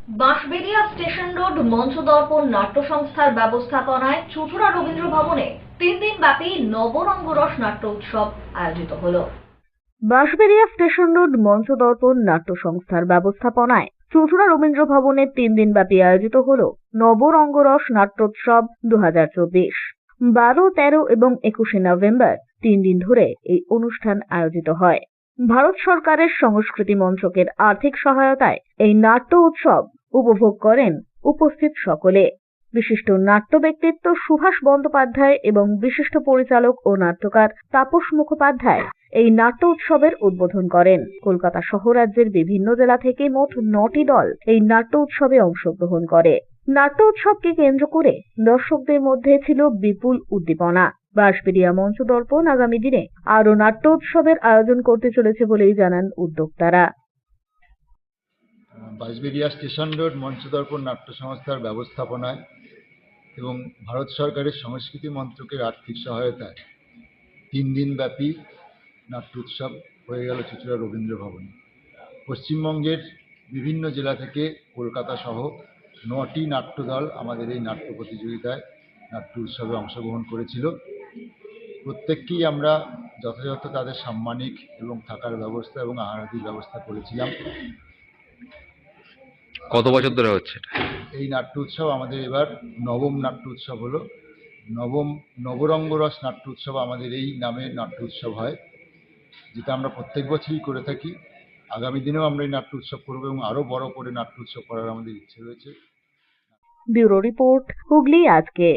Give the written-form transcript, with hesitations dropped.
Bansberia station road মঞ্চদর্পণ নাট্য সংস্থার ব্যবস্থাপনায় চুঁচুড়া রবীন্দ্র ভবনে 3 দিন ব্যাপী নবরঙ্গরস নাট্য উৎসব আয়োজিত হলো। বাঁশবেড়িয়া স্টেশন রোড মঞ্চদর্পণ নাট্য সংস্থার ব্যবস্থাপনায় চুঁচুড়া রবীন্দ্র ভবনে 3 দিন ব্যাপী আয়োজিত হলো নবরঙ্গরস নাট্যোৎসব 2024। 12, 13 এবং 21শে নভেম্বর 3 দিন ধরে এই অনুষ্ঠান আয়োজিত হয়। ভারত সরকারের সংস্কৃতি মন্ত্রকের আর্থিক সহায়তায় এই নাট্য উৎসব উপভোগ করেন উপস্থিত সকলে। বিশিষ্ট নাট্য ব্যক্তিত্ব সুভাষ বন্দ্যোপাধ্যায় এবং বিশিষ্ট পরিচালক ও নাট্যকার তাপস মুখোপাধ্যায় এই নাট্য উৎসবের উদ্বোধন করেন। কলকাতা সহ রাজ্যের বিভিন্ন জেলা থেকে মোট 9টি দল এই নাট্য উৎসবে অংশগ্রহণ করে। নাট্য উৎসবকে কেন্দ্র করে দর্শকদের মধ্যে ছিল বিপুল উদ্দীপনা। বাঁশবেড়িয়া মঞ্চদর্পণ আগামী দিনে আরও নাট্য উৎসবের আয়োজন করতে চলেছে বলেই জানান উদ্যোক্তারা। বাঁশবেড়িয়া স্টেশন রোড মঞ্চদর্পণ নাট্য সংস্থার ব্যবস্থাপনায় এবং ভারত সরকারের সংস্কৃতি মন্ত্রকের আর্থিক সহায়তায় 3 দিন ব্যাপী নাট্য উৎসব হয়ে গেল চুঁচুড়া রবীন্দ্র ভবনে। পশ্চিমবঙ্গের বিভিন্ন জেলা থেকে কলকাতা সহ 9টি নাট্যদল আমাদের এই নাট্য প্রতিযোগিতায় নাট্য উৎসবে অংশগ্রহণ করেছিল। প্রত্যেককেই আমরা যথাযথ তাদের সাম্মানিক এবং থাকার ব্যবস্থা এবং আহারাদির ব্যবস্থা করেছিলাম। কত বছর ধরে হচ্ছে এই নাট্য উৎসব আমাদের এবার নবম নাট্য উৎসব হলো। নবরঙ্গরস নাট্য উৎসব আমাদের এই নামে নাট্য উৎসব হয়, যেটা আমরা প্রত্যেক বছরই করে থাকি। আগামী দিনেও আমরা এই নাট্য উৎসব করবো এবং আরো বড় করে নাট্য উৎসব করার আমাদের ইচ্ছে রয়েছে। ব্যুরো রিপোর্ট, হুগলি আজকে।